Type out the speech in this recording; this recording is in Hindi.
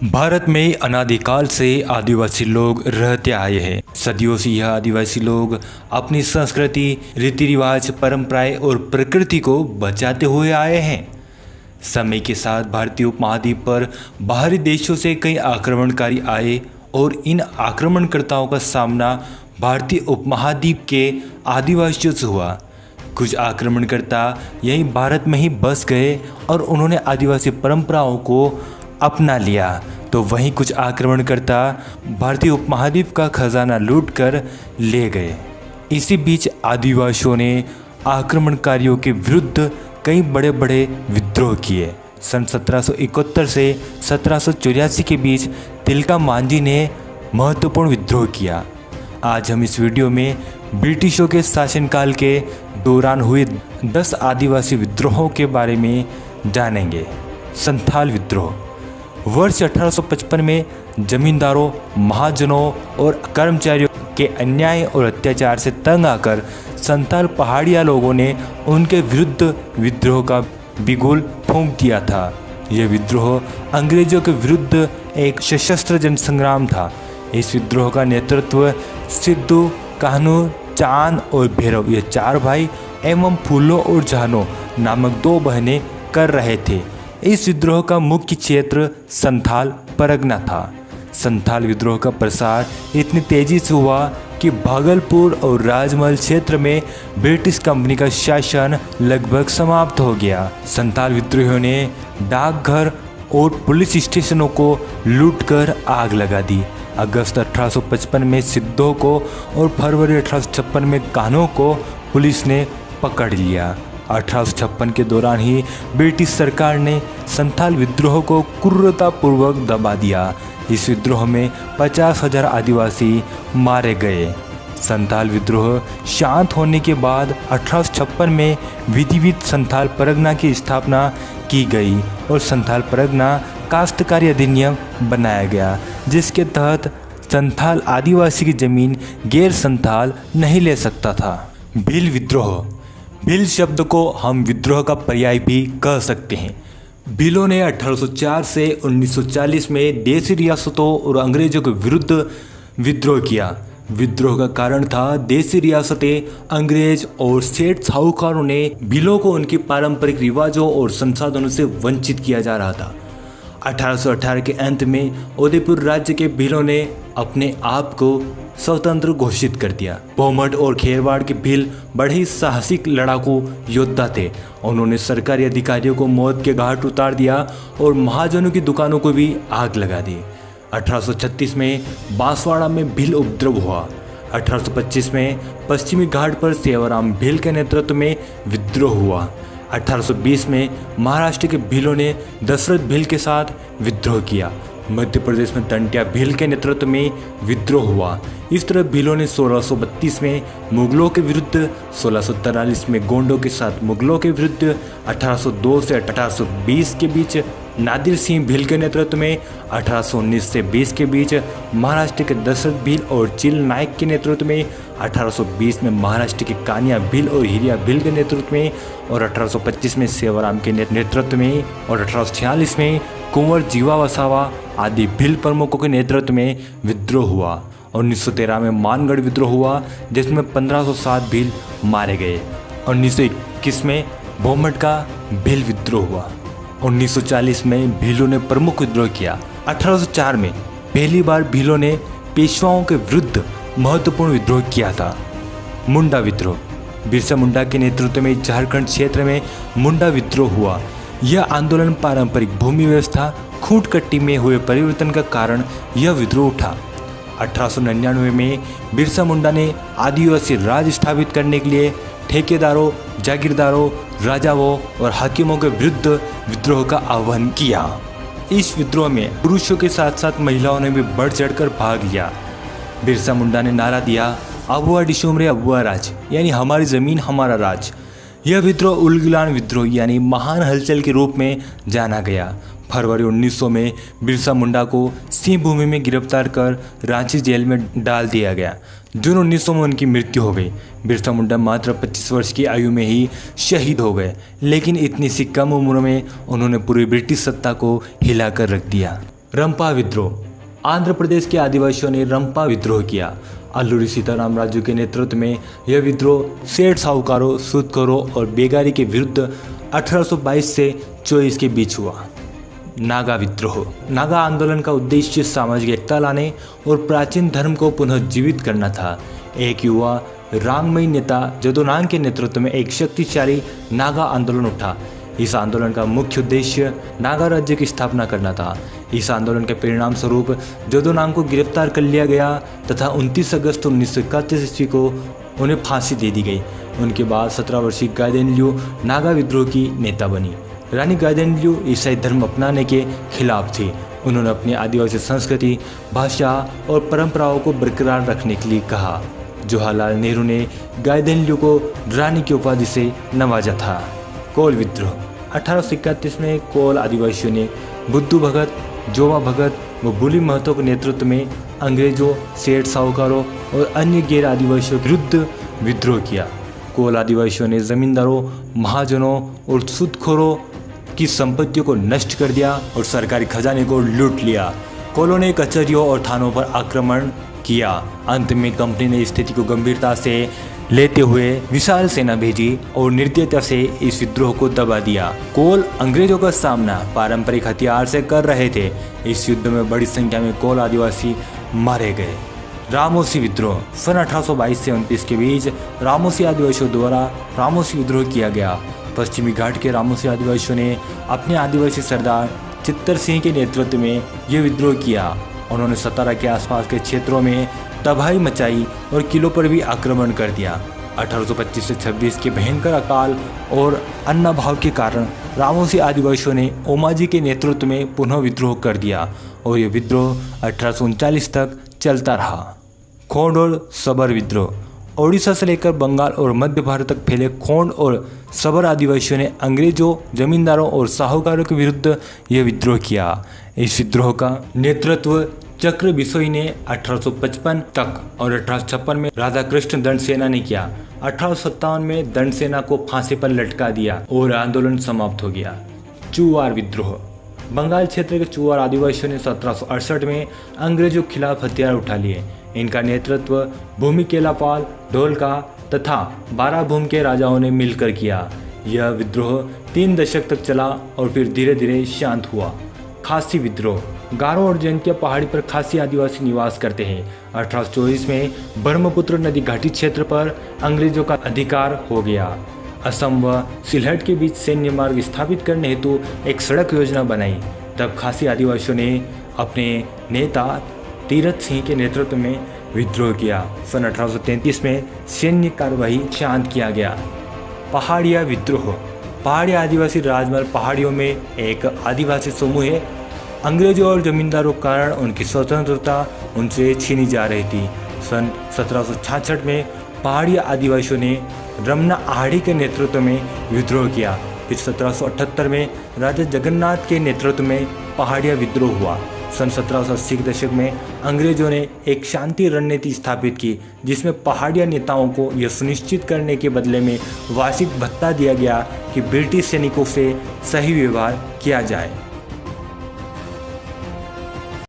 भारत में अनादिकाल से आदिवासी लोग रहते आए हैं। सदियों से यह आदिवासी लोग अपनी संस्कृति, रीति रिवाज, परंपराएं और प्रकृति को बचाते हुए आए हैं। समय के साथ भारतीय उपमहाद्वीप पर बाहरी देशों से कई आक्रमणकारी आए और इन आक्रमणकर्ताओं का सामना भारतीय उपमहाद्वीप के आदिवासियों से हुआ। कुछ आक्रमणकर्ता यहीं भारत में ही बस गए और उन्होंने आदिवासी परंपराओं को अपना लिया, तो वहीं कुछ आक्रमणकर्ता भारतीय उपमहाद्वीप का खजाना लूट कर ले गए। इसी बीच आदिवासियों ने आक्रमणकारियों के विरुद्ध कई बड़े बड़े विद्रोह किए। सन 1771 से 1784 के बीच तिलका मांझी ने महत्वपूर्ण विद्रोह किया। आज हम इस वीडियो में ब्रिटिशों के शासनकाल के दौरान हुए 10 आदिवासी विद्रोहों के बारे में जानेंगे। संथाल विद्रोह। वर्ष 1855 में जमींदारों, महाजनों और कर्मचारियों के अन्याय और अत्याचार से तंग आकर संथाल पहाड़िया लोगों ने उनके विरुद्ध विद्रोह का बिगुल फूंक दिया था। यह विद्रोह अंग्रेजों के विरुद्ध एक सशस्त्र जनसंग्राम था। इस विद्रोह का नेतृत्व सिद्धू, कान्हू, चांद और भैरव, ये 4 भाई एवं फूलों और जहानों नामक 2 बहनें कर रहे थे। इस विद्रोह का मुख्य क्षेत्र संथाल परगना था। संथाल विद्रोह का प्रसार इतनी तेजी से हुआ कि भागलपुर और राजमहल क्षेत्र में ब्रिटिश कंपनी का शासन लगभग समाप्त हो गया। संथाल विद्रोहियों ने डाकघर और पुलिस स्टेशनों को लूटकर आग लगा दी। अगस्त 1855 में सिद्धों को और फरवरी 1856 में कान्हों को पुलिस ने पकड़ लिया। 1856 के दौरान ही ब्रिटिश सरकार ने संथाल विद्रोह को क्रूरतापूर्वक दबा दिया। इस विद्रोह में 50,000 आदिवासी मारे गए। संथाल विद्रोह शांत होने के बाद 1856 में विधिवत संथाल परगना की स्थापना की गई और संथाल परगना काश्तकारी अधिनियम बनाया गया, जिसके तहत संथाल आदिवासी की जमीन गैर संथाल नहीं ले सकता था। भील विद्रोह। भील शब्द को हम विद्रोह का पर्याय भी कह सकते हैं। भीलों ने 1804 से 1940 में देशी रियासतों और अंग्रेजों के विरुद्ध विद्रोह किया। विद्रोह का कारण था देशी रियासतें, अंग्रेज और सेठ साहूकारों ने भीलों को उनके पारंपरिक रिवाजों और संसाधनों से वंचित किया जा रहा था। 1818 के अंत में उदयपुर राज्य के भीलों ने अपने आप को स्वतंत्र घोषित कर दिया। पोमट और खेरवाड़ के भील बड़े ही साहसिक लड़ाकू योद्धा थे। उन्होंने सरकारी अधिकारियों को मौत के घाट उतार दिया और महाजनों की दुकानों को भी आग लगा दी। 1836 में बांसवाड़ा में भील उपद्रव हुआ। 1825 में पश्चिमी घाट पर सेवाराम भील के नेतृत्व में विद्रोह हुआ। 1820 में महाराष्ट्र के भीलों ने दशरथ भील के साथ विद्रोह किया। मध्य प्रदेश में दंटिया भील के नेतृत्व में विद्रोह हुआ। इस तरह भीलों ने 1632 में मुगलों के विरुद्ध, 1643 में गोंडों के साथ मुगलों के विरुद्ध, 1802 से 1820 के बीच नादिर सिंह भील के नेतृत्व में, 1819 से 20 के बीच महाराष्ट्र के दशरथ भील और चिल नायक के नेतृत्व में, 1820 में महाराष्ट्र के कानिया भील और हिरिया भील के नेतृत्व में और 1825 में सेवाराम के नेतृत्व में और 1846 में कुंवर जीवा वसावा आदि भील प्रमुखों के नेतृत्व में विद्रोह हुआ। 1913 में मानगढ़ विद्रोह हुआ, जिसमें 1507 भील मारे गए। 1921 में भोमट का भील विद्रोह हुआ। 1940 में भीलों ने प्रमुख विद्रोह किया। 1804 में पहली बार भीलों ने पेशवाओं के विरुद्ध महत्वपूर्ण विद्रोह किया था। मुंडा विद्रोह। बिरसा मुंडा के नेतृत्व में झारखंड क्षेत्र में मुंडा विद्रोह हुआ। यह आंदोलन पारंपरिक भूमि व्यवस्था खूंट कट्टी में हुए परिवर्तन का कारण यह विद्रोह उठा। 1899 में बिरसा मुंडा ने आदिवासी राज स्थापित करने के लिए ठेकेदारों, जागीरदारों, राजाओं और हाकिमों के विरुद्ध विद्रोह का आह्वान किया। इस विद्रोह में पुरुषों के साथ साथ महिलाओं ने भी बढ़ चढ़कर भाग लिया। बिरसा मुंडा ने नारा दिया, अबुआ डिशुमरे अबुआ राज, यानी हमारी ज़मीन हमारा राज। यह विद्रोह उलगुलान विद्रोह यानी महान हलचल के रूप में जाना गया। फरवरी 1900 में बिरसा मुंडा को सिंह भूमि में गिरफ्तार कर रांची जेल में डाल दिया गया। जून 1900 में उनकी मृत्यु हो गई। बिरसा मुंडा मात्र 25 वर्ष की आयु में ही शहीद हो गए, लेकिन इतनी सी कम उम्र में उन्होंने पूरी ब्रिटिश सत्ता को हिलाकर रख दिया। रंपा विद्रोह। आंध्र प्रदेश के आदिवासियों ने रंपा विद्रोह किया। अल्लूरी सीताराम राजू के नेतृत्व में यह विद्रोह सेठ साहूकारों, सूदखोरों और बेगारी के विरुद्ध 1822 से 24 के बीच हुआ। नागा विद्रोह। नागा आंदोलन का उद्देश्य सामाजिक एकता लाने और प्राचीन धर्म को पुनः जीवित करना था। एक युवा रांगमई नेता जदोनांग के नेतृत्व में एक शक्तिशाली नागा आंदोलन उठा। इस आंदोलन का मुख्य उद्देश्य नागा राज्य की स्थापना करना था। इस आंदोलन के परिणाम स्वरूप जदोनांग को गिरफ्तार कर लिया गया तथा 29 अगस्त 1931 ईस्वी को उन्हें फांसी दे दी गई। उनके बाद 17 वर्षीय गाइदिन्ल्यू नागा विद्रोह की नेता बनी। रानी गाइदिन्ल्यू ईसाई धर्म अपनाने के खिलाफ थी। उन्होंने अपनी आदिवासी संस्कृति, भाषा और परंपराओं को बरकरार रखने के लिए कहा। जवाहरलाल नेहरू ने गाइदिन्ल्यू को रानी की उपाधि से नवाजा था। कोल विद्रोह। 1831 में कोल आदिवासियों ने बुद्धू भगत, जोवा भगत व बुली महतो के नेतृत्व में अंग्रेजों, सेठ साहूकारों और अन्य गैर आदिवासियों के विरुद्ध विद्रोह किया। कोल आदिवासियों ने जमींदारों, महाजनों और सूदखोरों की संपत्तियों को नष्ट कर दिया और सरकारी खजाने को लूट लिया। कोलों ने कचहरियों और थानों पर आक्रमण किया। अंत में कंपनी ने स्थिति को गंभीरता से लेते हुए विशाल सेना भेजी और निर्दयता से इस विद्रोह को दबा दिया। कोल अंग्रेजों का सामना पारंपरिक हथियार से कर रहे थे। इस युद्ध में बड़ी संख्या में कोल आदिवासी मारे गए। रामोसी विद्रोह। सन 1822 से 29 के बीच रामोसी आदिवासियों द्वारा रामोसी विद्रोह किया गया। पश्चिमी घाट के रामोसी आदिवासियों ने अपने आदिवासी सरदार चित्तर सिंह के नेतृत्व में यह विद्रोह किया। उन्होंने सतारा के आसपास के क्षेत्रों में तबाही मचाई और किलों पर भी आक्रमण कर दिया। 1825 से 26 के भयंकर अकाल और अन्नाभाव के कारण रामोसी आदिवासियों ने ओमाजी के नेतृत्व में पुनः विद्रोह कर दिया और यह विद्रोह 1839 तक चलता रहा। खोंड और सबर विद्रोह। ओडिशा से लेकर बंगाल और मध्य भारत तक फैले खोंड और सबर आदिवासियों ने अंग्रेजों, जमींदारों और साहूकारों के विरुद्ध यह विद्रोह किया। इस विद्रोह का नेतृत्व चक्र बिसोई ने 1855 तक और 1856 में राधाकृष्ण दंडसेना ने किया। 1857 में दंडसेना को फांसी पर लटका दिया और आंदोलन समाप्त हो गया। चुवार विद्रोह। बंगाल क्षेत्र के चुवार आदिवासियों ने 1768 में अंग्रेजों के खिलाफ हथियार उठा लिए। इनका नेतृत्व भूमिकेलापाल, ढोलका तथा बाराभूम के राजाओं ने मिलकर किया। यह विद्रोह 3 दशक तक चला और फिर धीरे धीरे शांत हुआ। खासी विद्रोह। गारो और जैंतिया पहाड़ी पर खासी आदिवासी निवास करते हैं। 1824 में ब्रह्मपुत्र नदी घाटी क्षेत्र पर अंग्रेजों का अधिकार हो गया। असम व सिलहट के बीच सैन्य मार्ग स्थापित करने हेतु एक सड़क योजना बनाई। तब खासी आदिवासियों ने अपने नेता तीरथ सिंह के नेतृत्व में विद्रोह किया। सन 1833 में सैन्य कार्यवाही शांत किया गया। पहाड़िया विद्रोह। पहाड़ी आदिवासी राजमहल पहाड़ियों में एक आदिवासी समूह है। अंग्रेजों और जमींदारों के कारण उनकी स्वतंत्रता उनसे छीनी जा रही थी। सन 1766 में पहाड़ी आदिवासियों ने रमना आहाड़ी के नेतृत्व में विद्रोह किया। फिर 1778 में राजा जगन्नाथ के नेतृत्व में पहाड़िया विद्रोह हुआ। सन 1780 के दशक में अंग्रेजों ने एक शांति रणनीति स्थापित की, जिसमें पहाड़िया नेताओं को यह सुनिश्चित करने के बदले में वार्षिक भत्ता दिया गया कि ब्रिटिश सैनिकों से सही व्यवहार किया जाए।